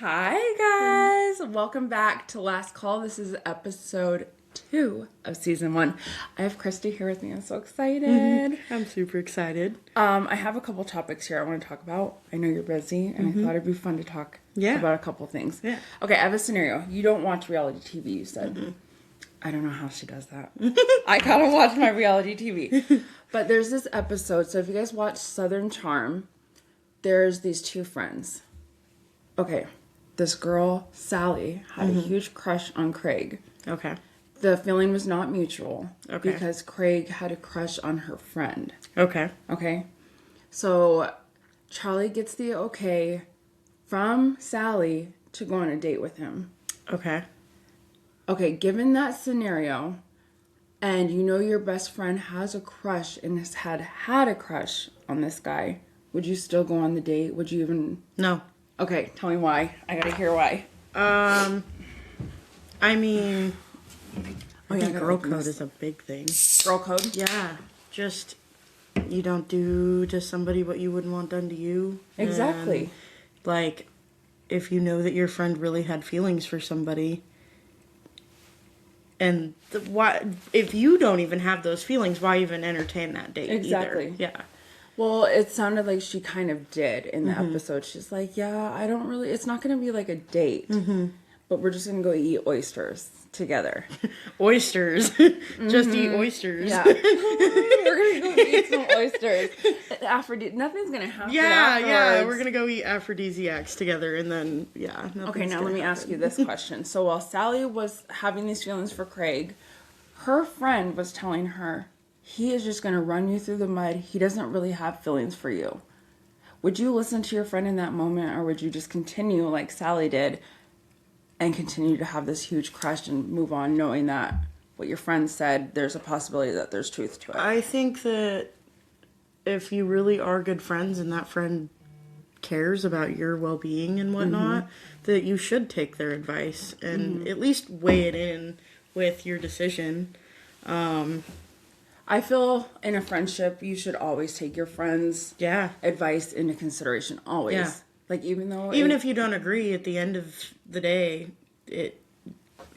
Hi, guys. Welcome back to Last Call. This is episode 2 of season 1. I have Christy here with me. I'm so excited. I'm super excited. I have a couple topics here I want to talk about. I know you're busy, and I thought it'd be fun to talk about a couple things. Yeah. Okay, I have a scenario. You don't watch reality TV, you said. I don't know how she does that. I gotta watch my reality TV. But there's this episode. So if you guys watch Southern Charm, there's these two friends. Okay, this girl, Sally, had a huge crush on Craig. Okay. The feeling was not mutual Okay. because Craig had a crush on her friend. Okay. Okay? So Charlie gets the okay from Sally to go on a date with him. Okay. Okay, given that scenario, and you know your best friend has a crush and has had a crush on this guy, would you still go on the date? Would you even... No. Okay, tell me why. I gotta hear why. I mean, Oh, I yeah, I think gotta girl open code this. is a big thing. Girl code? Yeah. Just, you don't do to somebody what you wouldn't want done to you. Exactly. And, like, if you know that your friend really had feelings for somebody, and why, if you don't even have those feelings, why even entertain that date? Exactly. Either? Yeah. Well, it sounded like she kind of did in the episode. She's like, yeah, I don't really... It's not going to be like a date. But we're just going to go eat oysters together. Oysters. Just eat oysters. Yeah. We're going to go eat some oysters. Nothing's going to happen Yeah, afterwards. we're gonna go eat aphrodisiacs together, and then Okay, now let me ask you this question. So while Sally was having these feelings for Craig, her friend was telling her, he is just going to run you through the mud. He doesn't really have feelings for you. Would you listen to your friend in that moment, or would you just continue like Sally did and continue to have this huge crush and move on knowing that what your friend said, there's a possibility that there's truth to it? I think that if you really are good friends and that friend cares about your well-being and whatnot, that you should take their advice and at least weigh it in with your decision. I feel in a friendship, you should always take your friends' Yeah. advice into consideration. Always. Yeah. Like, even If you don't agree at the end of the day, it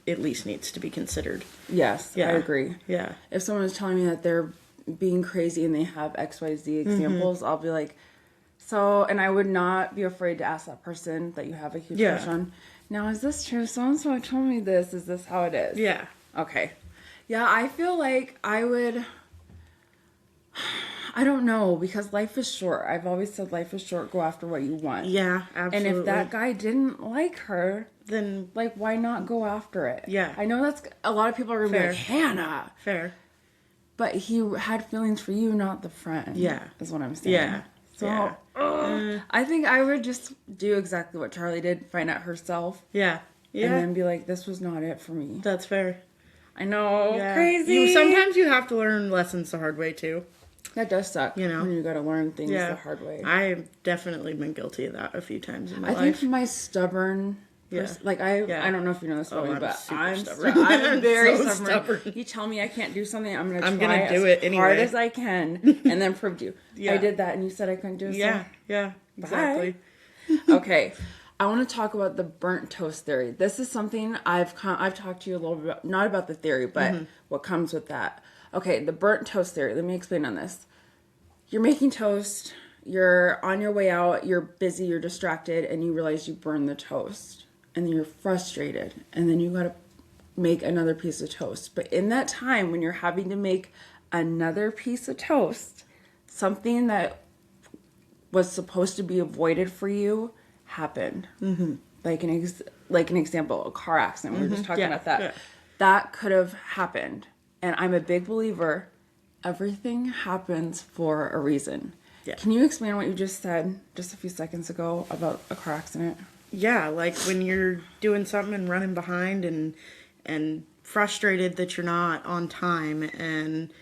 at least needs to be considered. Yes, Yeah. I agree. Yeah. If someone is telling me that they're being crazy and they have XYZ examples, I'll be like, so, and I would not be afraid to ask that person that you have a huge Yeah. crush on, now, is this true? So-and-so told me this. Is this how it is? Yeah. Okay. Yeah, I feel like I would... I don't know, because life is short. I've always said life is short. Go after what you want. Yeah, absolutely. And if that guy didn't like her, then like, why not go after it? Yeah. I know that's... A lot of people are going to be Fair. like, Hannah! fair. But he had feelings for you, not the friend. Yeah. Is what I'm saying. Yeah. So, Yeah. I think I would just do exactly what Charlie did, find out herself, Yeah. Yeah. and then be like, this was not it for me. That's fair. I know, Yeah. crazy. Sometimes you have to learn lessons the hard way too. That does suck, You know? when you gotta learn things Yeah. the hard way. I've definitely been guilty of that a few times in my I life. think my stubborn... Yeah. Like, I Yeah. don't know if you know this about me, I'm but super I'm stubborn. I'm very So stubborn. stubborn. You tell me I can't do something, I'm I'm gonna gonna try do as it hard anyway. as I can, and then prove to you. Yeah. I did that, and you said I couldn't do it. Yeah, yeah, exactly. Okay, I want to talk about the burnt toast theory. This is something I've talked to you a little bit, not about the theory, but what comes with that. Okay, the burnt toast theory. Let me explain on this. You're making toast, you're on your way out, you're busy, you're distracted, and you realize you burned the toast. And then you're frustrated, and then you gotta make another piece of toast. But in that time, when you're having to make another piece of toast, something that was supposed to be avoided for you happened. Like an example, a car accident. We were just talking Yeah, about that. yeah. That could have happened. And I'm a big believer, everything happens for a reason. Yeah. Can you explain what you just said just a few seconds ago about a car accident? Yeah, like when you're doing something and running behind and frustrated that you're not on time, and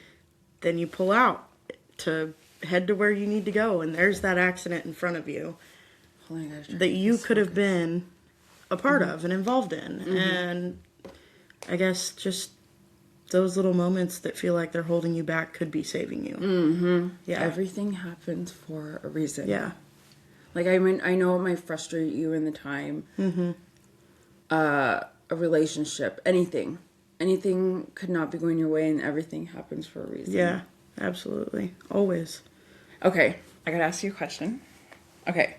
then you pull out to head to where you need to go, and there's that accident in front of you Oh my gosh, that you could have been a part of and involved in. And I guess just those little moments that feel like they're holding you back could be saving you. Mm-hmm. Yeah. Everything happens for a reason. Yeah. Like, I mean, I know it might frustrate you in the time. A relationship, anything. Anything could not be going your way, and everything happens for a reason. Yeah, absolutely. Always. Okay, I gotta ask you a question. Okay.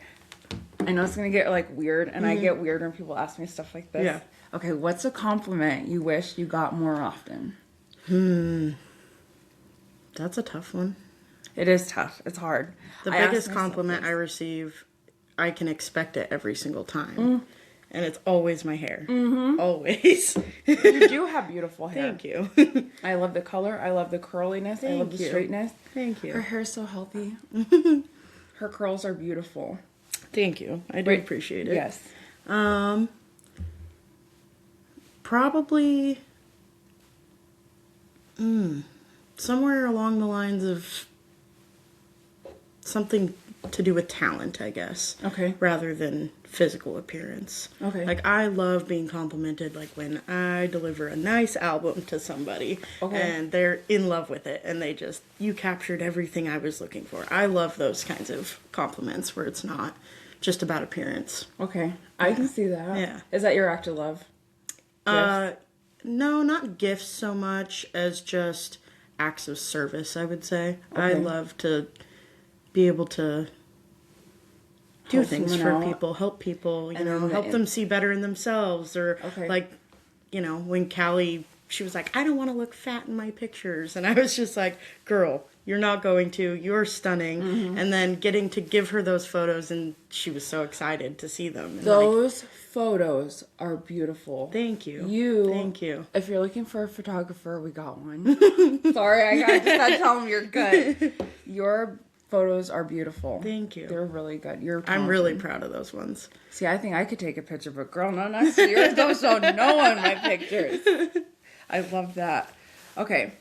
I know it's gonna get, like, weird, and I get weird when people ask me stuff like this. Yeah. Okay, what's a compliment you wish you got more often? That's a tough one. It is tough. It's hard. The I ask biggest myself compliment this. I receive, I can expect it every single time. And it's always my hair. Always. You do have beautiful hair. Thank you. I love the color. I love the curliness. I love Thank the you. straightness. Thank Her you. hair's so healthy. Her curls are beautiful. Thank you. I do Wait, appreciate it. Yes. Probably somewhere along the lines of something to do with talent, I guess. Okay. Rather than physical appearance. Okay. Like, I love being complimented, like when I deliver a nice album to somebody Okay. and they're in love with it and they just, you captured everything I was looking for. I love those kinds of compliments where it's not just about appearance. Okay. I can see that. Yeah. Is that your act of love? No, not gifts so much as just acts of service, I would say. I Okay. love to be able to do Help things for someone out. people, help people, And then help them see better in themselves. Or Okay. like, when Callie, she was like, I don't want to look fat in my pictures. And I was just like, girl, you're not going to. You're stunning. And then getting to give her those photos, and she was so excited to see them. And Those photos are beautiful. thank you. Thank you. If you're looking for a photographer, we got one. Sorry, I just had to tell them you're good. Your photos are beautiful. Thank you. They're really good. You're I'm really talented. proud of those ones. See, I think I could take a picture, but girl, no, not yours. Don't show no one my pictures. I love that. Okay.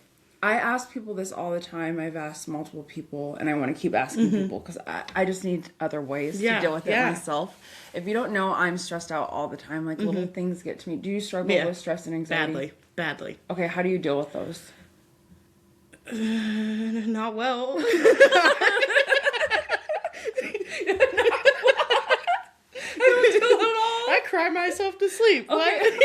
I ask people this all the time. I've asked multiple people, and I want to keep asking people because I just need other ways to Yeah, deal with it yeah. myself. If you don't know, I'm stressed out all the time. Like, little things get to me. Do you struggle Yeah. with stress and anxiety? Badly. Okay, how do you deal with those? Not well. I cry myself to sleep. Okay.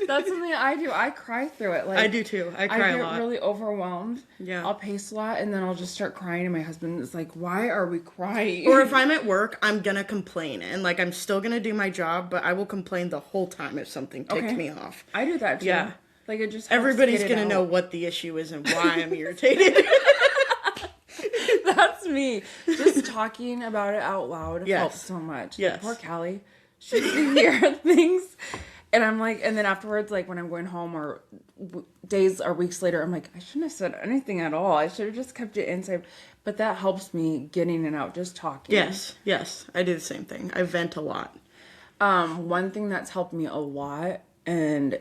That's something I do. I cry through it. Like, I do too. I cry I a get lot. really overwhelmed. Yeah. I'll pace a lot, and then I'll just start crying, and my husband is like, "Why are we crying?" Or if I'm at work, I'm gonna complain, and like I'm still gonna do my job, but I will complain the whole time if something ticked Okay. me off. I do that too. Yeah. Like, it just helps Everybody's get it gonna out. know what the issue is and why I'm irritated. That's me. Just talking about it out loud Yes. helps so much. Yes. Poor Callie. She can hear things. And I'm like, and then afterwards, like when I'm going home or days or weeks later, I'm like, I shouldn't have said anything at all. I should have just kept it inside. But that helps me getting it out, just talking. Yes, I do the same thing. I vent a lot. One thing that's helped me a lot, and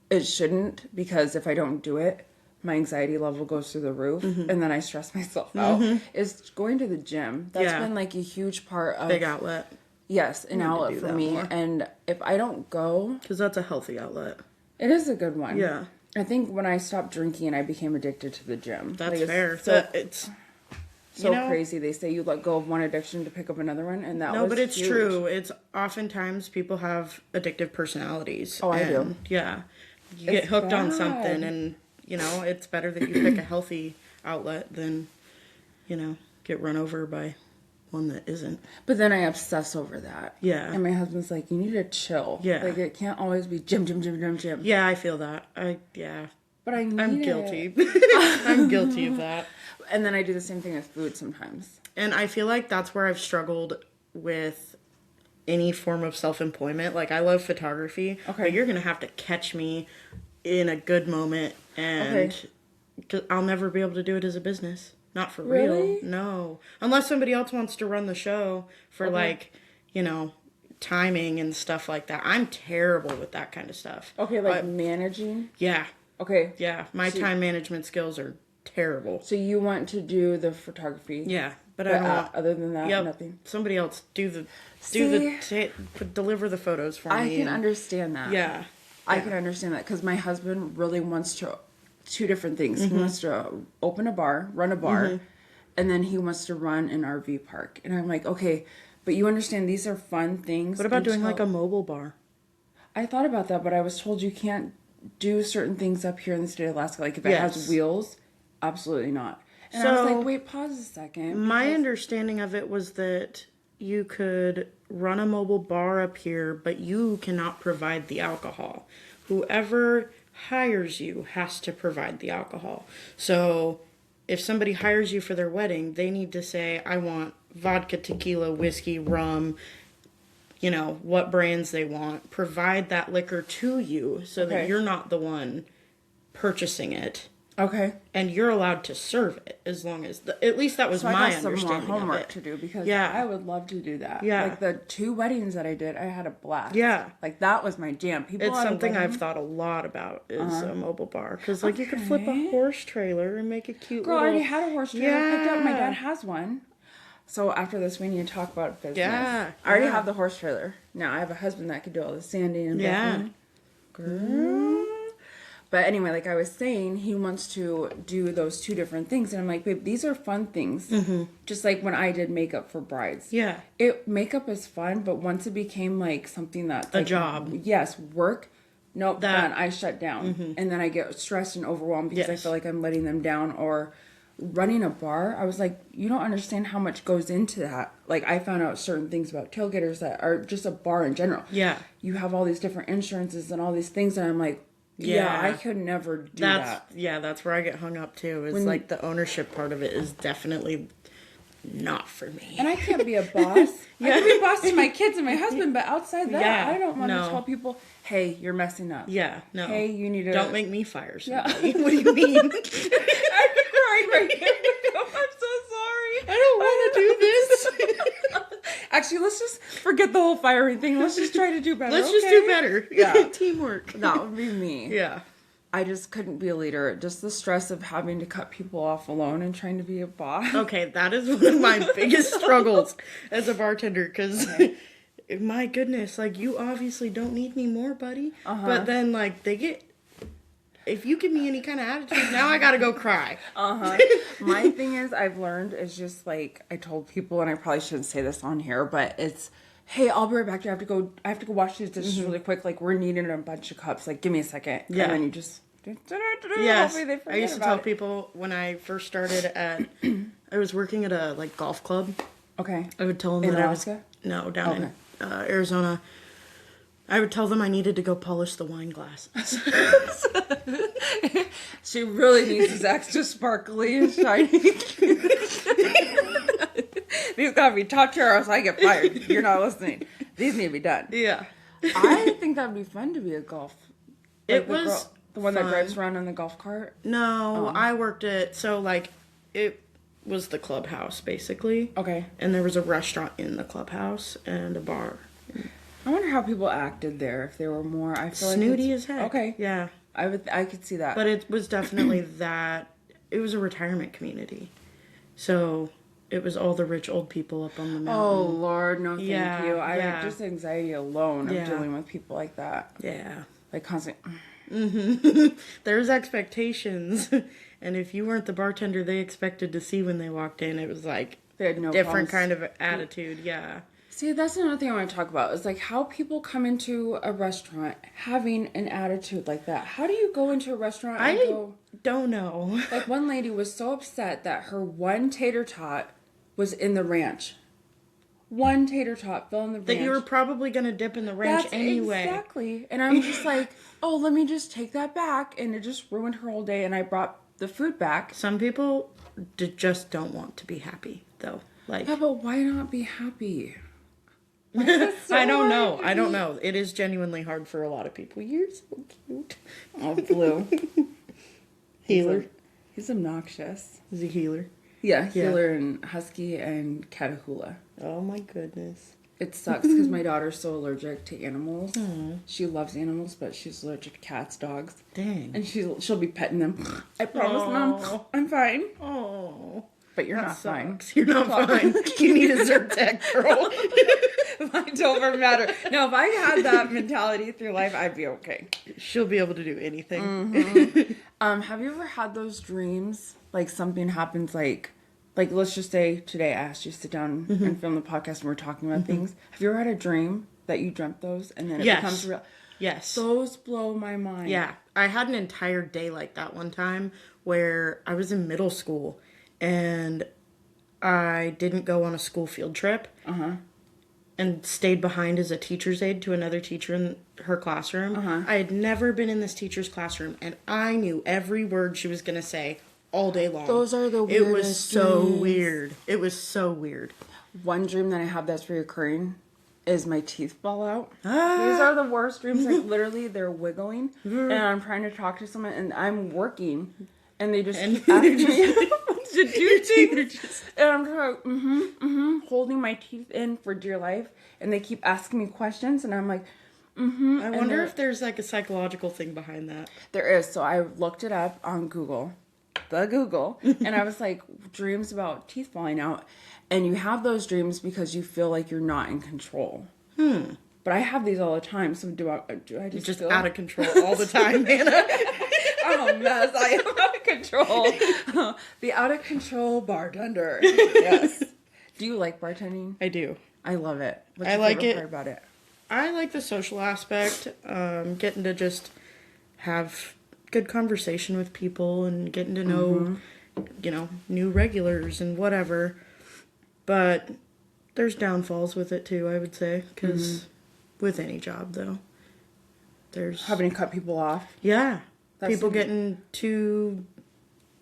it shouldn't, because if I don't do it, my anxiety level goes through the roof, and then I stress myself out, is going to the gym. That's Yeah. been like a huge part of... Big outlet. Yes, an to outlet do for that me. more. And if I don't go, Because that's a healthy outlet. it is a good one. Yeah. I think when I stopped drinking, I became addicted to the gym. That's Like, it's fair. So, It's so you know- crazy. They say you let go of one addiction to pick up another one, and that No, was but it's huge. true. It's oftentimes people have addictive personalities. Oh, I do. and, Yeah. You get It's hooked on bad. something, and, it's better that you pick a healthy outlet than, get run over by one that isn't. But then I obsess over that. Yeah. And my husband's like, you need to chill. Yeah. Like, it can't always be gym. Yeah, I feel that. But I need I'm it. guilty. I'm guilty of that. And then I do the same thing with food sometimes. And I feel like that's where I've struggled with any form of self-employment. Like, I love photography, Okay. but you're going to have to catch me in a good moment, and Okay. 'cause I'll never be able to do it as a business. Not for Really? real. No. Unless somebody else wants to run the show for, Okay. timing and stuff like that. I'm terrible with that kind of stuff. Okay, like But, managing. yeah. Okay. Yeah. My time management skills are terrible. So you want to do the photography. Yeah. But But I don't want... other than that, Yep. nothing. Somebody else deliver the photos for I me. can and- understand that. Yeah. I can understand that because my husband really wants to two different things. Mm-hmm. He wants to open a bar, run a bar, and then he wants to run an RV park. And I'm like, okay, but you understand these are fun things. What about doing like a mobile bar? I thought about that, but I was told you can't do certain things up here in the state of Alaska. Like if it has wheels, absolutely not. And I was like, wait, pause a second. My understanding of it was that you could run a mobile bar up here, but you cannot provide the alcohol. Whoever hires you has to provide the alcohol. So if somebody hires you for their wedding, they need to say, I want vodka, tequila, whiskey, rum, you know, what brands they want. Provide that liquor to you so that you're not the one purchasing it. Okay. And you're allowed to serve it as long as at least that was my understanding. Some more homework to do because I would love to do that. Yeah. Like the 2 weddings that I did, I had a blast. Yeah. Like that was my jam. It's something I've thought a lot about is a mobile bar. Because like you could flip a horse trailer and make a cute Girl, I little... already had a horse trailer picked up. My dad has one. So after this, we need to talk about business. Yeah. I already have the horse trailer. Now I have a husband that could do all the sanding and buffing. Girl. But anyway, like I was saying, he wants to do those 2 different things. And I'm like, babe, these are fun things. Mm-hmm. Just like when I did makeup for brides. Yeah. Makeup is fun, but once it became like something that's a like, job. Yes, work. Nope, done. I shut down. Mm-hmm. And then I get stressed and overwhelmed because I feel like I'm letting them down. Or running a bar, I was like, you don't understand how much goes into that. Like I found out certain things about tailgaters that are just a bar in general. Yeah. You have all these different insurances and all these things. And I'm like, yeah, I could never do that. Yeah, that's where I get hung up too. Is like the ownership part of it is definitely not for me. And I can't be a boss. I can be a boss to my kids and my husband, but outside that, I don't want to tell people, hey, you're messing up. Yeah, no. Hey, you need to... Don't make me fire somebody. What do you mean? I'm crying right now. I'm so sorry. I don't want to do this. Actually, let's just forget the whole firing thing. Let's just try to do better. Let's just do better. Yeah. Teamwork. That would be me. Yeah. I just couldn't be a leader. Just the stress of having to cut people off alone and trying to be a boss. Okay, that is one of my biggest struggles as a bartender because, my goodness, like, you obviously don't need me more, buddy. But then, like, if you give me any kind of attitude, now I gotta go cry. My thing is, I've learned is just, like, I told people, and I probably shouldn't say this on here, but it's, hey, I'll be right back. I have to go wash these dishes really quick. Like, we're needing a bunch of cups. Like, give me a second. Yeah. And then you just... Yes. I used to tell people when I first started I was working at a, like, golf club. Okay. I would tell them in that Alaska? No, down in Arizona. I would tell them I needed to go polish the wine glasses. She really needs these extra sparkly and shiny. These gotta be top tier or else I get fired. You're not listening. These need to be done. Yeah. I think that'd be fun to be a golf. Like It was the one fun. that drives around in the golf cart. No, I worked it was the clubhouse basically. Okay. And there was a restaurant in the clubhouse and a bar. I wonder how people acted there. If they were more, I feel snooty like as heck. Okay. Yeah. I could see that. But it was definitely that. It was a retirement community, so it was all the rich old people up on the mountain. Oh Lord, no, thank you. I just anxiety alone of dealing with people like that. Yeah. Like constant. There's expectations, and if you weren't the bartender they expected to see when they walked in, it was like They had no different problems. kind of attitude. Yeah. See, that's another thing I want to talk about. Is like how people come into a restaurant having an attitude like that. How do you go into a restaurant and go... don't know. Like one lady was so upset that her one tater tot was in the ranch. One tater tot fell in the ranch. That you were probably going to dip in the ranch anyway. Exactly. And I'm just like, oh, let me just take that back. And it just ruined her whole day. And I brought the food back. Some people just don't want to be happy, though. Like, yeah, but why not be happy? I don't know. I don't know. It is genuinely hard for a lot of people. You're so cute. Oh, Blue. Healer. He's obnoxious. Is he healer? Yeah, Healer and Husky and Catahoula. Oh my goodness. It sucks because my daughter's so allergic to animals. She loves animals, but she's allergic to cats, dogs. Dang. And she'll be petting them. I promise, Mom, I'm fine. Oh. But you're not fine. You're not fine. You need a Zyrtec, girl. Mine don't ever matter. No, if I had that mentality through life, I'd be okay. She'll be able to do anything. Have you ever had those dreams? Like something happens, like like, let's just say today I asked you to sit down and film the podcast and we're talking about things. Have you ever had a dream that you dreamt those and then it becomes real? Yes. Those blow my mind. Yeah. I had an entire day like that one time where I was in middle school and I didn't go on a school field trip. And stayed behind as a teacher's aide to another teacher in her classroom. I had never been in this teacher's classroom, and I knew every word she was going to say all day long. Those are the weirdest It was so dreams. weird. It was so weird. One dream that I have that's reoccurring is my teeth fall out. These are the worst dreams. Like, literally, they're wiggling, and I'm trying to talk to someone, and I'm working, and they just keep asking me to do things. And I'm trying, holding my teeth in for dear life, and they keep asking me questions, and I'm like, I wonder if there's like a psychological thing behind that. There is. So I looked it up on Google, and I was like, dreams about teeth falling out. And you have those dreams because you feel like you're not in control. But I have these all the time. So do I just Just feel out of control all the time, Hannah. I'm a mess. I am out of control. The out of control bartender. Yes. Do you like bartending? I do. I love it. What's I your like favorite it. part about it? I like the social aspect, getting to just have good conversation with people and getting to know, new regulars and whatever. But there's downfalls with it too, I would say, because with any job though, there's Having to cut people off. yeah, That's people the- getting too,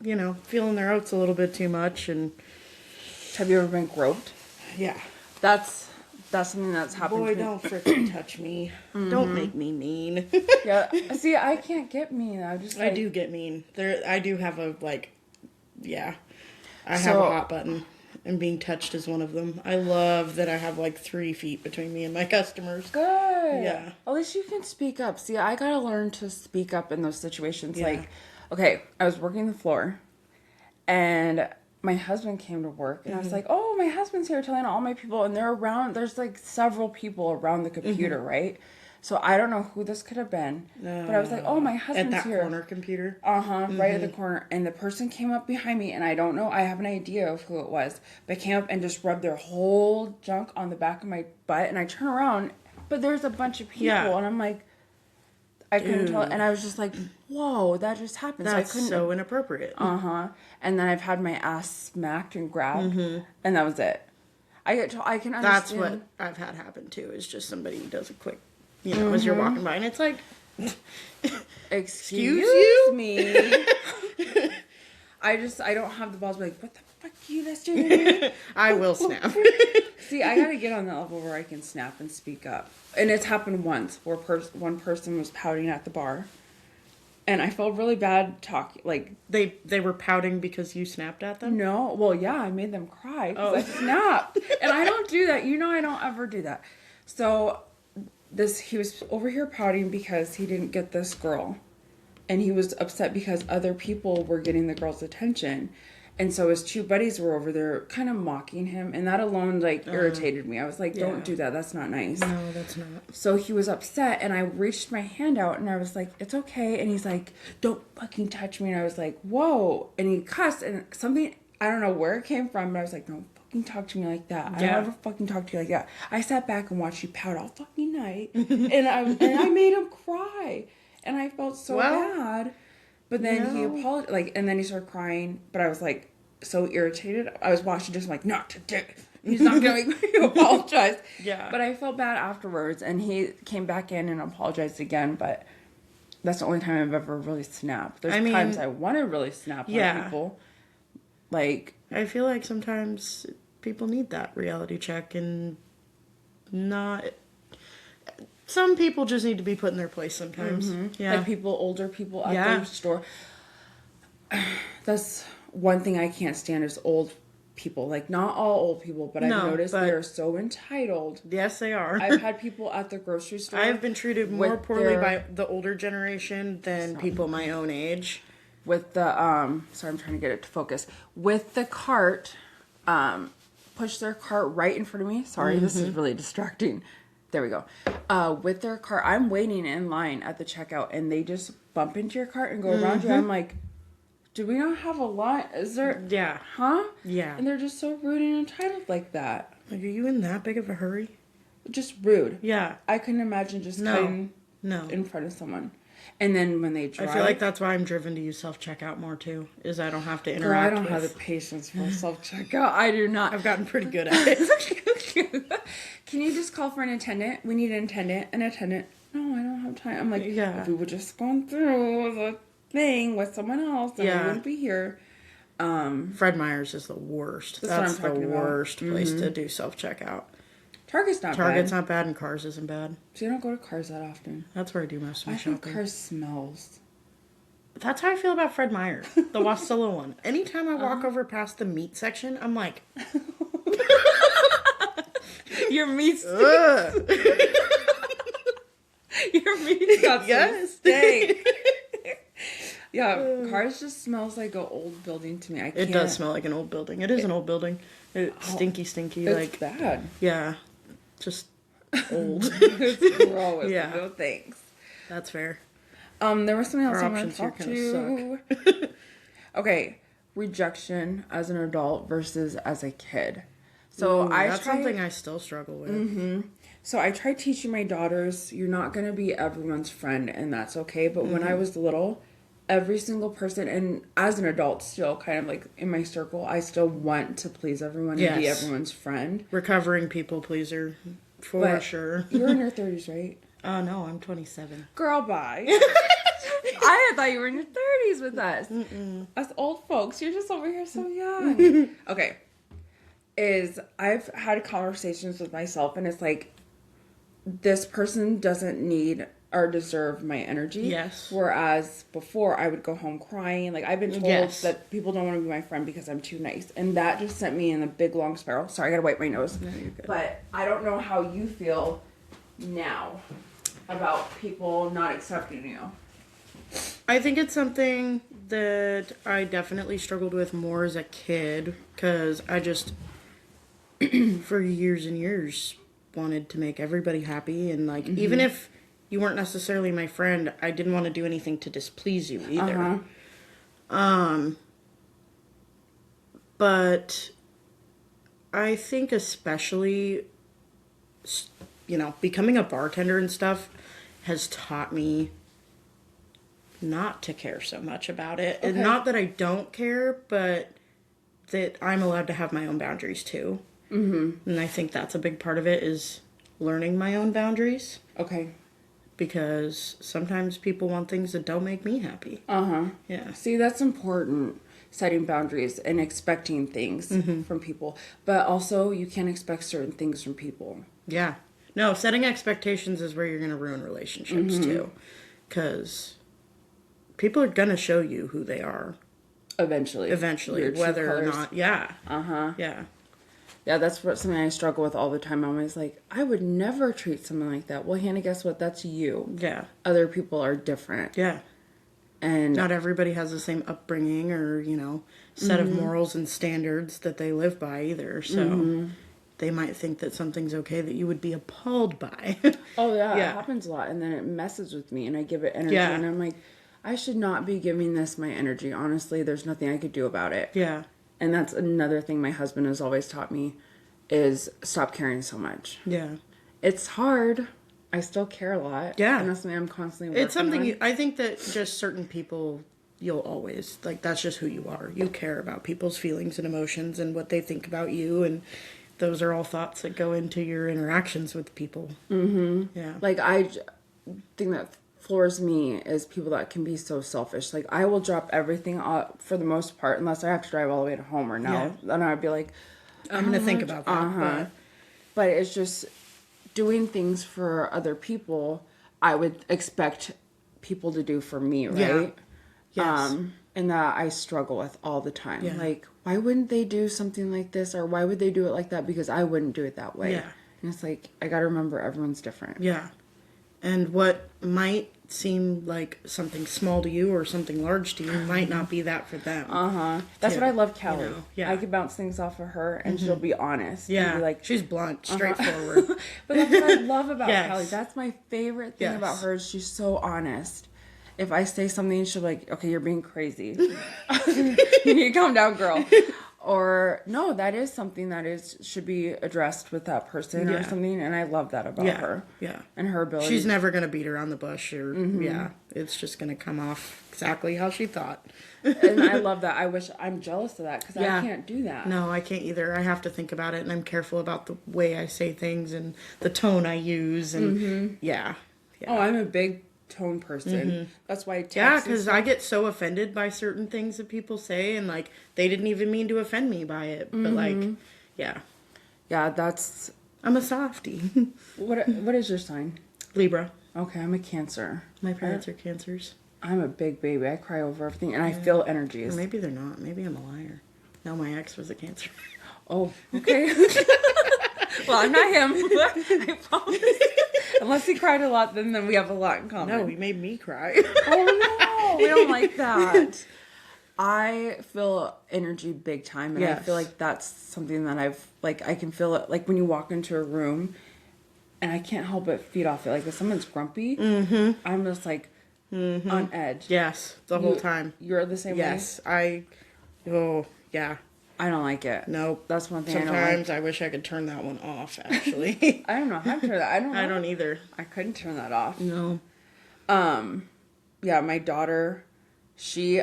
feeling their oats a little bit too much, and Have you ever been groped? yeah. That's something that's happened Boy, to me. don't freaking touch me. Don't make me mean. Yeah. See, I can't get mean. I just I like, do get mean. I do have a, I have So- a hot button, and being touched is one of them. I love that I have 3 feet between me and my customers. Good. Yeah. At least you can speak up. See, I gotta learn to speak up in those situations. Yeah. Like, okay, I was working the floor, and my husband came to work, and I was like, "Oh, my husband's here telling all my people," and they're around. There's several people around the computer, right? So I don't know who this could have been, but I was like, "Oh, my At husband's that here." corner computer. Right at the corner. And the person came up behind me, and I don't know, I have an idea of who it was, but came up and just rubbed their whole junk on the back of my butt. And I turn around, but there's a bunch of people, Yeah. and I'm like, I couldn't tell. Ew. And I was just like, whoa, that just happened. That's so I couldn't. so inappropriate. And then I've had my ass smacked and grabbed, and that was it. I can understand. That's what I've had happen too. Is just somebody does a quick, as you're walking by, and it's like, Excuse me. I don't have the balls to be like, what the fuck are you this doing to me? I will snap. See, I gotta get on that level where I can snap and speak up. And it's happened once where one person was pouting at the bar. And I felt really bad talking, like, They were pouting because you snapped at them. no, well, yeah, I made them cry because I snapped. And I don't do that. I don't ever do that. So he was over here pouting because he didn't get this girl. And he was upset because other people were getting the girl's attention. And so his 2 buddies were over there kind of mocking him. And that alone, irritated me. I was like, don't do that. That's not nice. No, that's not. So he was upset, and I reached my hand out, and I was like, it's okay. And he's like, don't fucking touch me. And I was like, whoa. And he cussed, and something, I don't know where it came from, but I was like, don't fucking talk to me like that. I don't ever fucking talk to you like that. I sat back and watched you pout all fucking night, and I made him cry. And I felt so bad. But then he apologized, and then he started crying, but I was like, so irritated. I was watching just like, not today. He's not going to apologize. Yeah. But I felt bad afterwards, and he came back in and apologized again, but that's the only time I've ever really snapped. There's times I want to really snap on people. Like, I feel like sometimes people need that reality check, and not. Some people just need to be put in their place sometimes. Yeah. like older people at the store. That's one thing I can't stand is old people. Like, not all old people, but I've noticed they're so entitled. Yes, they are. I've had people at the grocery store. I have been treated more with poorly their- by the older generation than people my own age. with the sorry, I'm trying to get it to focus, with the cart, push their cart right in front of me. Sorry, this is really distracting. There we go. With their cart, I'm waiting in line at the checkout, and they just bump into your cart and go around you. I'm like, do we not have a lot? Is there? Yeah. Huh? Yeah. And they're just so rude and entitled like that. Like, are you in that big of a hurry? Just rude. Yeah. I couldn't imagine just No. cutting No. in front of someone. And then when they drive, I feel like that's why I'm driven to use self-checkout more, too, is I don't have to girl, I interact don't have the with... patience for self-checkout. I do not. I've gotten pretty good at it. Can you just call for an attendant? We need an attendant. An attendant. No, I don't have time. I'm like, Yeah. if we would just gone through the thing with someone else, then we Yeah. wouldn't be here. Fred Meyer's is the worst. That's what I'm That's the talking about. worst place to do self-checkout. Target's not Target's bad. not bad and Cars isn't bad. So you don't go to Cars that often. That's where I do most of my I think shopping. Cars smells. That's how I feel about Fred Meyer, the Wasilla one. Anytime I walk over past the meat section, I'm like, Your meat's ugh. your meat's got Yes. some steak. Yeah, Cars just smells like an old building to me. I can't. It does smell like an old building. It is an old building. It's stinky, It's like, bad. yeah, just old. It's gross. Yeah. No thanks. That's fair. There was something else Our I want to options here talk kinda to. Okay, rejection as an adult versus as a kid. So Ooh, I that's tried, something I still struggle with. So I tried teaching my daughters, you're not going to be everyone's friend, and that's okay. But when I was little, every single person, and as an adult still, kind of like in my circle, I still want to please everyone and be Yes. everyone's friend. Recovering people pleaser, for But sure. You're in your 30s, right? Oh no, I'm 27. Girl, bye. I thought you were in your 30s with us. Us old folks, you're just over here so young. Okay. I've had conversations with myself, and it's like, this person doesn't need or deserve my energy. Yes. Whereas before, I would go home crying. Like, I've been told Yes. that people don't want to be my friend because I'm too nice. And that just sent me in a big, long spiral. Sorry, I gotta wipe my nose. No, you're good. But I don't know how you feel now about people not accepting you. I think it's something that I definitely struggled with more as a kid because I just, for years and years, wanted to make everybody happy. And, like, even if you weren't necessarily my friend, I didn't want to do anything to displease you either. But I think especially, becoming a bartender and stuff has taught me not to care so much about it. And Okay. not that I don't care, but that I'm allowed to have my own boundaries too. Mm-hmm. And I think that's a big part of it is learning my own boundaries. Okay. Because sometimes people want things that don't make me happy. Yeah. See, that's important. Setting boundaries and expecting things from people. But also, you can't expect certain things from people. Yeah. No, setting expectations is where you're going to ruin relationships too. Because people are going to show you who they are Eventually. eventually, Your true whether or colors. not. Yeah. Yeah. Yeah, that's something I struggle with all the time. I'm always like, I would never treat someone like that. Well, Hannah, guess what? That's you. Yeah. Other people are different. Yeah. And Not everybody has the same upbringing or, set of morals and standards that they live by either. So they might think that something's okay that you would be appalled by. oh, yeah, Yeah. it happens a lot. And then it messes with me and I give it energy. Yeah. And I'm like, I should not be giving this my energy. Honestly, there's nothing I could do about it. Yeah. And that's another thing my husband has always taught me is stop caring so much. Yeah. It's hard. I still care a lot. Yeah. And that's something I'm constantly working It's something on. I think that just certain people, you'll always, that's just who you are. You care about people's feelings and emotions and what they think about you. And those are all thoughts that go into your interactions with people. Mm-hmm. Yeah. Like, thing that floors me is people that can be so selfish. Like, I will drop everything for the most part, unless I have to drive all the way to home or now. Yeah. Then I'd be like, I'm going to think about that. but it's just doing things for other people I would expect people to do for me, right? Yes. And that I struggle with all the time. Yeah. Like, why wouldn't they do something like this? Or why would they do it like that? Because I wouldn't do it that way. Yeah. And it's like, I gotta remember everyone's different. Yeah. And what might seem like something small to you or something large to you might not be that for them. That's too, what I love Kelly. Yeah. I can bounce things off of her and she'll be honest. Yeah. And be like, she's blunt, straightforward. but that's what I love about Yes. Kelly. That's my favorite thing Yes. about her is she's so honest. if I say something, she'll be like, okay, you're being crazy. You need to calm down, girl. Or no, that is something that should be addressed with that person or something. And I love that about her. Yeah. And her ability. She's never going to beat around the bush or, it's just going to come off exactly how she thought. And I love that. I'm jealous of that because I can't do that. No, I can't either. I have to think about it, and I'm careful about the way I say things and the tone I use. And Oh, I'm a big tone person. That's why because I get so offended by certain things that people say, and like they didn't even mean to offend me by it, but like, yeah, that's. I'm a softie. What is your sign? Libra. Okay, I'm a Cancer. My parents are Cancers. I'm a big baby. I cry over everything, and I feel energies. Or maybe they're not. Maybe I'm a liar. No, my ex was a Cancer. Oh, okay. Well, I'm not him. I promise. Unless he cried a lot, then we have a lot in common. No, he made me cry. Oh no, we don't like that. I feel energy big time, and I feel like that's something that I can feel it. Like when you walk into a room, and I can't help but feed off it. Like if someone's grumpy, I'm just like on edge. Yes, the whole time. You're the same way? Yes, yeah. I don't like it. Nope. That's one thing Sometimes I wish I could turn that one off, actually. I don't know how to turn that. I don't either. I couldn't turn that off. No. Yeah, my daughter,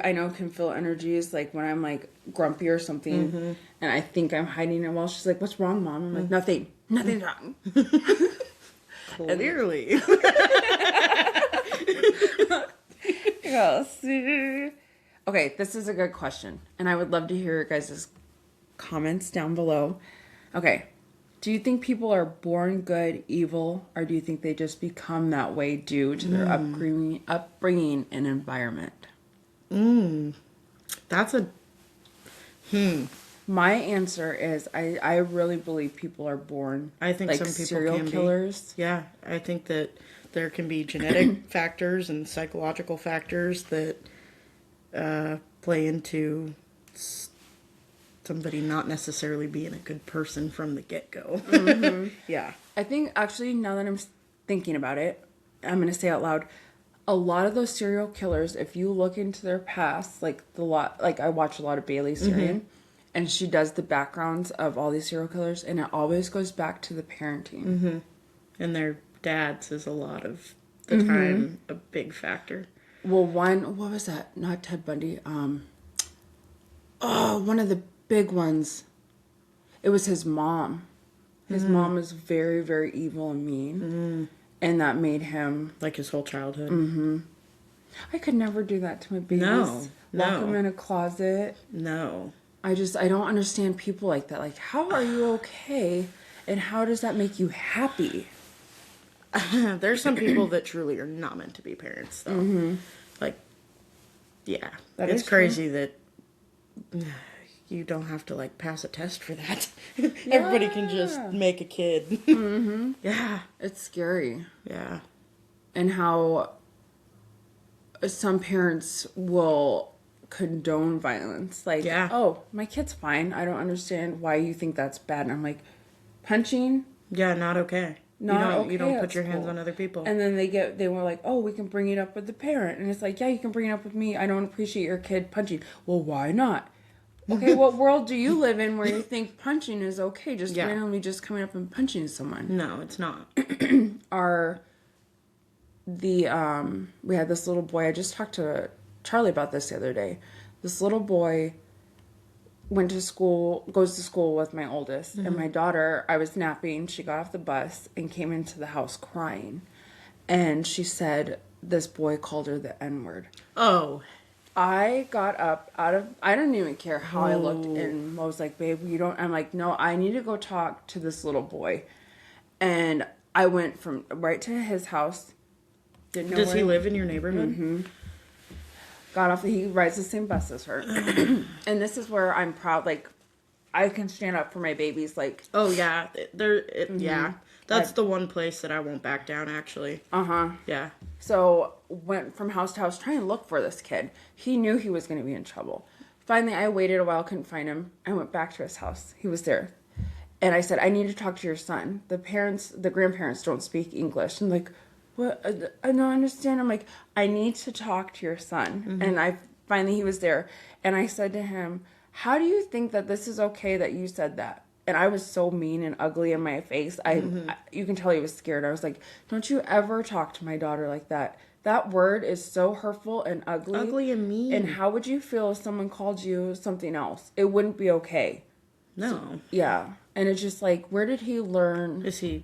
I know can feel energies like when I'm like grumpy or something and I think I'm hiding it well. She's like, "What's wrong, Mom?" I'm like, "Nothing. Nothing's wrong." Clearly. Yes. Okay, this is a good question, and I would love to hear your guys' comments down below. Okay, do you think people are born good, evil, or do you think they just become that way due to their upbringing and environment? That's a... My answer is I really believe people are born. I think like some people serial can killers. Be. Yeah, I think that there can be genetic factors and psychological factors that play into somebody not necessarily being a good person from the get-go. Yeah. I think actually now that I'm thinking about it, I'm going to say out loud, a lot of those serial killers, if you look into their past, like I watch a lot of Bailey Sarian, and she does the backgrounds of all these serial killers, and it always goes back to the parenting. And their dads is a lot of the time a big factor. Well, what was that? Not Ted Bundy. One of the big ones. It was his mom. His mom was very, very evil and mean. And that made him... Like his whole childhood. I could never do that to my babies. No. Lock them in a closet. No. I don't understand people like that. Like, how are you okay? And how does that make you happy? There's some people that truly are not meant to be parents, though. Like, yeah. It's crazy that you don't have to, like, pass a test for that. Everybody can just make a kid. Yeah. It's scary. Yeah. And how some parents will condone violence. Like, oh, my kid's fine. I don't understand why you think that's bad. And I'm like, punching? Yeah, not okay. You don't put your hands on other people. And then they were like, oh, we can bring it up with the parent. And it's like, yeah, you can bring it up with me. I don't appreciate your kid punching. Well, why not? Okay, what world do you live in where you think punching is okay? Just randomly just coming up and punching someone. No, it's not. We had this little boy. I just talked to Charlie about this the other day. This little boy goes to school with my oldest, and my daughter, I was napping, she got off the bus and came into the house crying, and she said this boy called her the N-word. Oh. I got up I didn't even care how I looked, and I was like, babe, I'm like, no, I need to go talk to this little boy. And I went from right to his house. Does he live in your neighborhood? Got off, he rides the same bus as her. And this is where I'm proud, like, I can stand up for my babies, like... Oh, yeah. Yeah. That's the one place that I won't back down, actually. Yeah. So, went from house to house trying to look for this kid. He knew he was going to be in trouble. Finally, I waited a while, couldn't find him. I went back to his house. He was there. And I said, I need to talk to your son. The grandparents don't speak English. And like, what? I don't understand. I'm like, I need to talk to your son. And he was there. And I said to him, how do you think that this is okay that you said that? And I was so mean and ugly in my face. You can tell he was scared. I was like, don't you ever talk to my daughter like that. That word is so hurtful and ugly. Ugly and mean. And how would you feel if someone called you something else? It wouldn't be okay. No. So, yeah. And it's just like, where did he learn? Is he?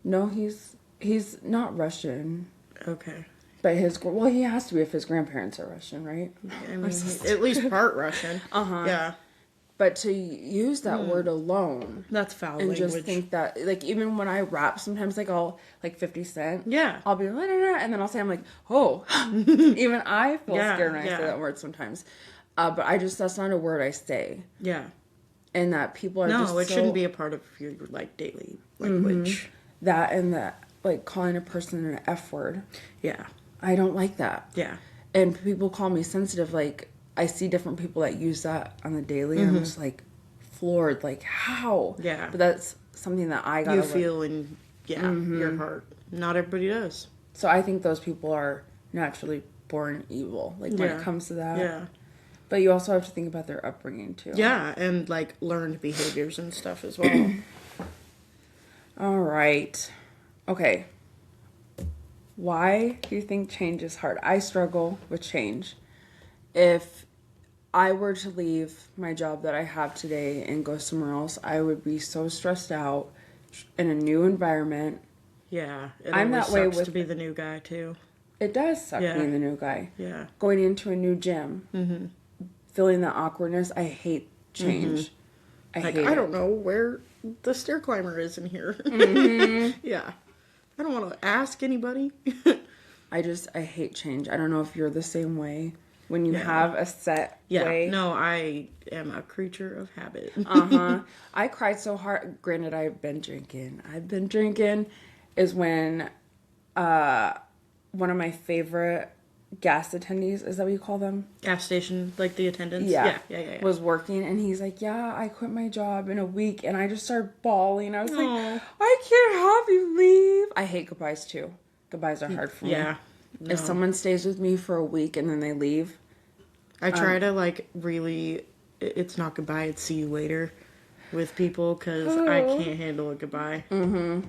No, he's not Russian. Okay. But he has to be if his grandparents are Russian, right? I mean, at least part Russian. Yeah. But to use that word alone That's foul and language. just think that, like, even when I rap, sometimes, like, I'll, like, 50 Cent. Yeah. I'll be like, and then I'll say, I'm like, oh. Even I feel Yeah, scared when I yeah. say that word sometimes. But that's not a word I say. Yeah. And that people are No, it shouldn't be a part of your, like, daily language. That and that, like, calling a person an F word. Yeah. I don't like that. Yeah. And people call me sensitive, like, I see different people that use that on the daily, and I'm just, like, floored, like, how? Yeah. But that's something that I gotta You feel in, your heart. Not everybody does. So I think those people are naturally born evil, like, when it comes to that. Yeah. But you also have to think about their upbringing, too. Yeah, and, like, learned behaviors and stuff as well. All right. Okay. Why do you think change is hard? I struggle with change. If I were to leave my job that I have today and go somewhere else, I would be so stressed out in a new environment. Yeah. It I'm always that way sucks with- to be the new guy, too. It does suck Yeah. being the new guy. Yeah. Going into a new gym, feeling that awkwardness. I hate change. I Like, hate I it. don't know where the stair climber is in here. Yeah. I don't want to ask anybody. I hate change. I don't know if you're the same way. When you have a set Yeah. way. No, I am a creature of habit. I cried so hard. Granted, I've been drinking. Is when one of my favorite gas attendees, is that what you call them? Gas station, like the attendants? Yeah. Yeah. Was working, and he's like, yeah, I quit my job in a week, and I just started bawling. I was like, Aw. I can't have you leave. I hate goodbyes too. Goodbyes are hard for me. Yeah. If someone stays with me for a week and then they leave, I try to, like, really, it's not goodbye, it's see you later with people, because I can't handle a goodbye.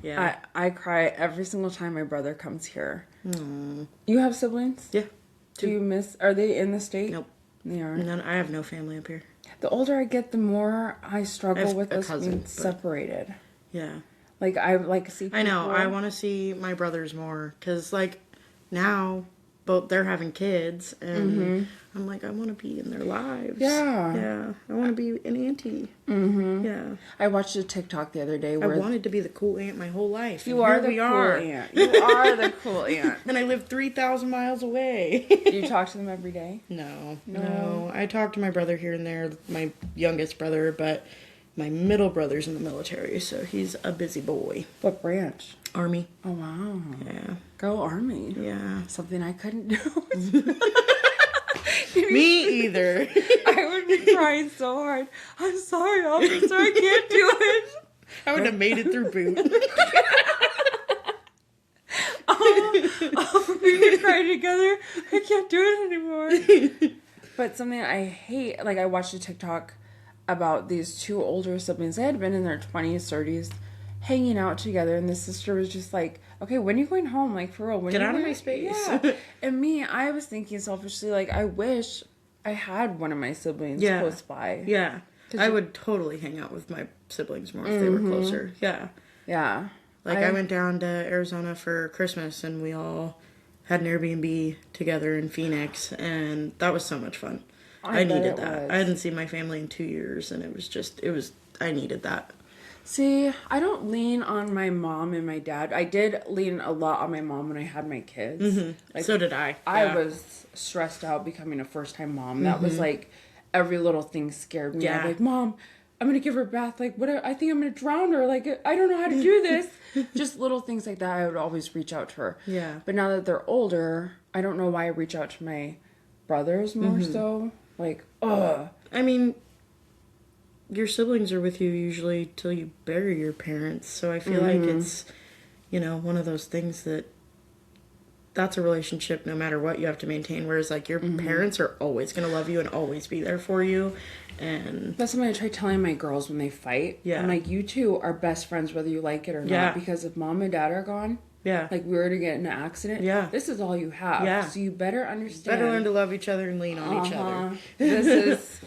Yeah. I cry every single time my brother comes here. You have siblings? Yeah. Do you miss? Are they in the state? Nope. They are. None, I have no family up here. The older I get, the more I struggle have with a us cousin, being but- separated. Yeah. Like I like see. I know. people- I want to see my brothers more, because, like, now both they're having kids, and I'm like, I want to be in their lives. Yeah. Yeah. I want to be an auntie. Yeah. I watched a TikTok the other day I where wanted to be the cool aunt my whole life. you and are here the we cool are. aunt. You are the cool aunt. And I live 3,000 miles away. Do you talk to them every day? No. I talk to my brother here and there, my youngest brother, but my middle brother's in the military, so he's a busy boy. What branch? Army. Oh wow. Yeah. Go Army. Yeah. Something I couldn't do. Me either. I would be crying so hard. I'm sorry, officer. I can't do it. I would have made it through boot. We would cry together. I can't do it anymore. But something I hate, like I watched a TikTok about these two older siblings. They had been in their 20s, 30s, hanging out together, and the sister was just like, okay, when are you going home? Like, for real, when Get are you out of going- my space. Yeah. And me, I was thinking selfishly, like, I wish I had one of my siblings Yeah. close by. Yeah. I would totally hang out with my siblings more if they were closer. Yeah. Yeah. Like, I went down to Arizona for Christmas, and we all had an Airbnb together in Phoenix, and that was so much fun. I bet needed it that. was. I hadn't seen my family in 2 years, and I needed that. See, I don't lean on my mom and my dad. I did lean a lot on my mom when I had my kids. Like, So did I. I Yeah. was stressed out becoming a first-time mom. That was like every little thing scared me. Yeah. I'm like, Mom, I'm gonna give her a bath. Like, what? I think I'm gonna drown her. Like, I don't know how to do this. Just little things like that. I would always reach out to her. Yeah. But now that they're older, I don't know why I reach out to my brothers more so. Like, ugh. I mean, your siblings are with you usually till you bury your parents, so I feel like it's, one of those things that that's a relationship no matter what you have to maintain. Whereas like your parents are always going to love you and always be there for you. And That's something I try telling my girls when they fight. Yeah. I'm like, you two are best friends whether you like it or Yeah. not. Because if mom and dad are gone, yeah, like we were to get in an accident, Yeah. this is all you have. Yeah. So you better understand. better learn to love each other and lean on each other. This is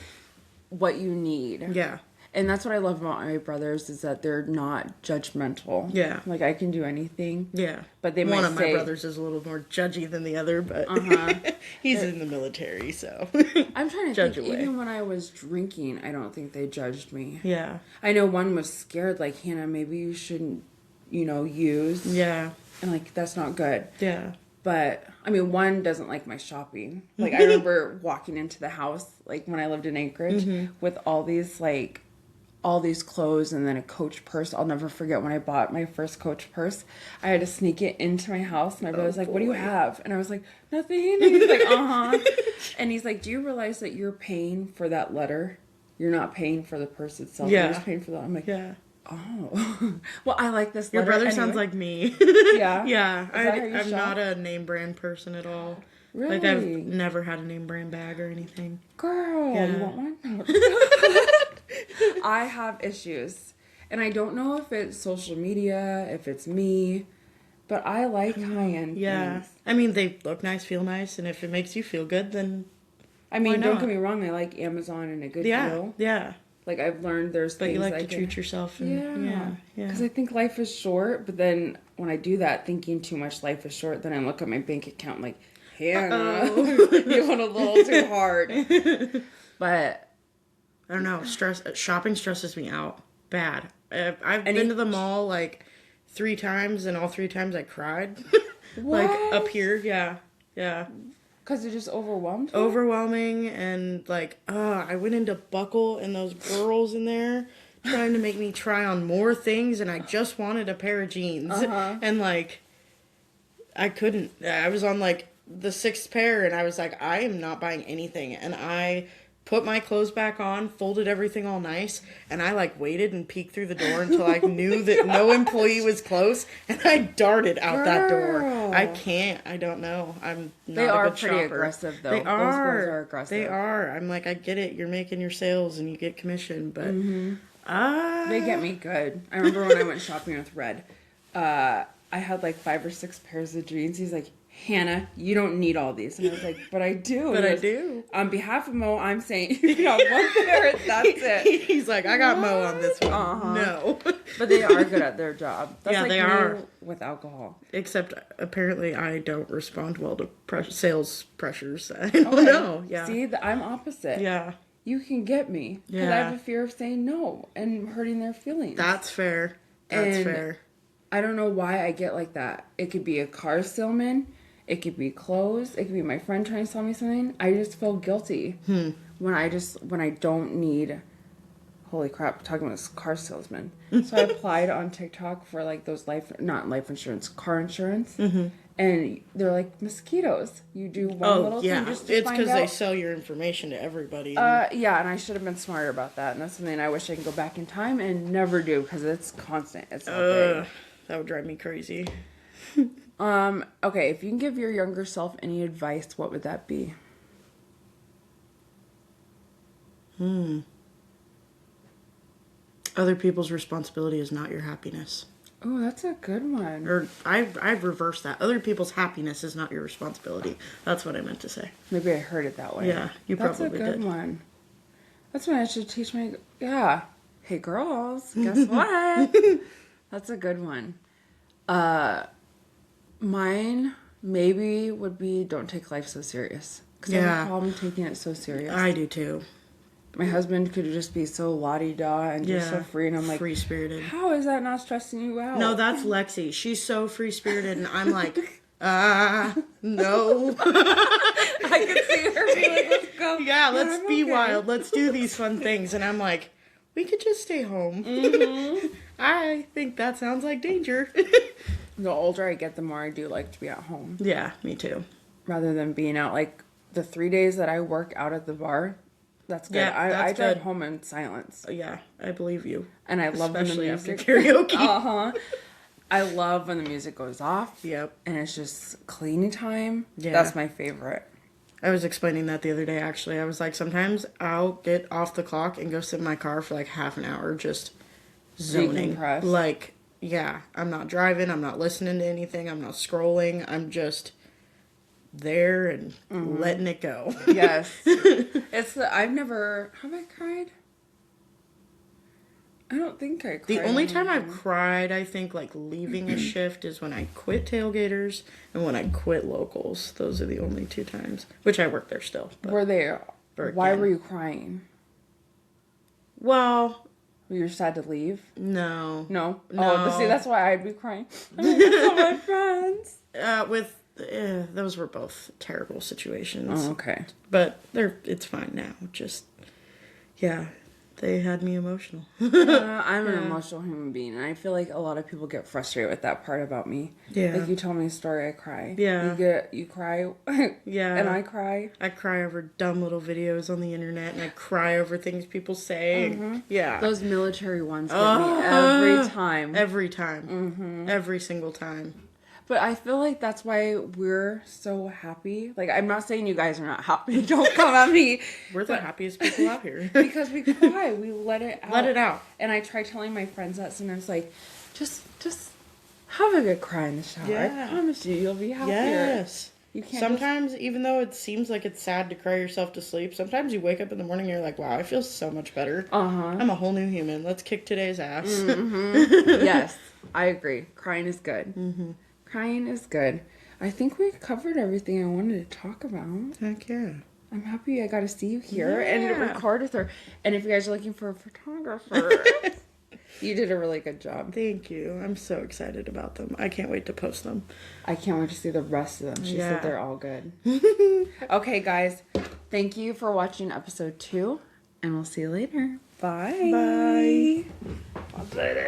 what you need. Yeah. And that's what I love about my brothers is that they're not judgmental. Yeah. Like I can do anything. Yeah. But they One might of say, my brothers is a little more judgy than the other, but he's in the military, so. I'm trying to Judge think, away. even when I was drinking, I don't think they judged me. Yeah. I know one was scared, like, Hannah, maybe you shouldn't, use. Yeah. And, like, that's not good. Yeah. But, I mean, one doesn't like my shopping. Like, I remember walking into the house, like, when I lived in Anchorage, with all these clothes and then a Coach purse. I'll never forget when I bought my first Coach purse. I had to sneak it into my house, and my brother was like, what do you have? And I was like, nothing. And he's like, uh-huh. And he's like, do you realize that you're paying for that letter? You're not paying for the purse itself. Yeah. You're just paying for that. I'm like, Yeah. oh. Well, I like this Your letter brother anyway. sounds like me. Yeah? Yeah. Is that how you I'm shop? not a name brand person at all. Really? Like, I've never had a name brand bag or anything. Girl, Yeah. you want one? I have issues. And I don't know if it's social media, if it's me, but I like high-end Yeah. things. I mean, they look nice, feel nice, and if it makes you feel good, then I mean, Why don't not? get me wrong, I like Amazon and a good yeah. deal. Yeah. Like, I've learned there's But things you like I to can... treat yourself. And, Yeah. Yeah. Because I think life is short, but then when I do that, thinking too much life is short, then I look at my bank account like, Hannah, you went a little too hard. But I don't know. Shopping stresses me out bad. I've been to the mall like 3 times, and all 3 times I cried. Like up here, yeah. because it just overwhelmed you? Overwhelming, and like, I went into Buckle and those girls in there trying to make me try on more things, and I just wanted a pair of jeans, and like, I couldn't. I was on like the 6th pair, and I was like, I am not buying anything, and I put my clothes back on, folded everything all nice, and I like waited and peeked through the door until I knew that no employee was close, and I darted out that door. Girl. I can't. I don't know. I'm not They a are good pretty shopper. aggressive, though. They Those are. girls are aggressive. They are. I'm like, I get it. You're making your sales and you get commission, but They get me good. I remember when I went shopping with Red, I had like 5 or 6 pairs of jeans. He's like, Hannah, you don't need all these. And I was like, but I do. But And he I goes, do. On behalf of Mo, I'm saying you got one pair. That's it. He's like, I got Mo on this one. No. But they are good at their job. That's Yeah, like they me are. with alcohol. Except apparently I don't respond well to sales pressures. I don't know. Yeah. See, I'm opposite. Yeah. You can get me. Because I Yeah. have a fear of saying no and hurting their feelings. That's fair. That's And fair. I don't know why I get like that. It could be a car salesman. It could be clothes. It could be my friend trying to sell me something. I just feel guilty when I don't need. Holy crap! Talking about this car salesman. So I applied on TikTok for like those not life insurance, car insurance, and they're like mosquitoes. You do one little yeah. thing just to It's find because they out. sell your information to everybody. Yeah, and I should have been smarter about that. And that's something I wish I could go back in time and never do because it's constant. It's not great. That would drive me crazy. Okay, if you can give your younger self any advice, what would that be? Other people's responsibility is not your happiness. Oh, that's a good one. Or I've reversed that. Other people's happiness is not your responsibility. That's what I meant to say. Maybe I heard it that way. Yeah, you probably That's a good did. one. That's what I should teach my... Yeah. Hey, girls, guess what? That's a good one. Mine maybe would be don't take life so serious. Because I have Yeah. a problem taking it so serious. I do too. My husband could just be so la-di-da and just so Yeah. free. And I'm like, Free spirited. how is that not stressing you out? No, that's Lexi. She's so free spirited, and I'm like, no. I can see her be like, let's go. Yeah, let's I'm be okay. wild. Let's do these fun things. And I'm like, we could just stay home. I think that sounds like danger. The older I get, the more I do like to be at home. Yeah, me too. Rather than being out. Like, the 3 days that I work out at the bar, that's good. Yeah, I that's drive good. home in silence. Yeah, I believe you. And I love when the Especially after music... karaoke. Uh-huh. I love when the music goes off. Yep. And it's just cleaning time. Yeah. That's my favorite. I was explaining that the other day, actually. I was like, sometimes I'll get off the clock and go sit in my car for like half an hour just zoning. Decompress. Like, yeah, I'm not driving. I'm not listening to anything. I'm not scrolling. I'm just there and letting it go. Yes. I've never, have I cried? I don't think I cried. The only on time I've anything. cried, I think, like leaving a shift is when I quit Tailgaters and when I quit Locals. Those are the only 2 times. Which I work there still. But, Were they, why again. were you crying? well, Were you sad to leave? no. No? No. Oh, see, that's why I'd be crying. I miss all my friends. Those were both terrible situations. Oh, okay. But it's fine now. Just, yeah, they had me emotional. I'm an emotional human being, and I feel like a lot of people get frustrated with that part about me. Yeah. Like, you tell me a story, I cry. Yeah. You cry, Yeah. and I cry. I cry over dumb little videos on the internet, and I cry over things people say. Yeah. Those military ones get me every time. Every time. Every single time. But I feel like that's why we're so happy. Like, I'm not saying you guys are not happy. Don't come at me. We're the happiest people out here. Because we cry. We let it out. Let it out. And I try telling my friends that sometimes, like, just have a good cry in the shower. Yeah. I promise you, you'll be happier. Yes. You can't Sometimes, even though it seems like it's sad to cry yourself to sleep, sometimes you wake up in the morning and you're like, wow, I feel so much better. I'm a whole new human. Let's kick today's ass. Yes, I agree. Crying is good. Crying is good. I think we covered everything I wanted to talk about. Heck yeah. I'm happy I got to see you here and Yeah. record with her. And if you guys are looking for a photographer, you did a really good job. Thank you. I'm so excited about them. I can't wait to post them. I can't wait to see the rest of them. She Yeah. said they're all good. Okay, guys. Thank you for watching episode 2, and we'll see you later. Bye. Bye. Later.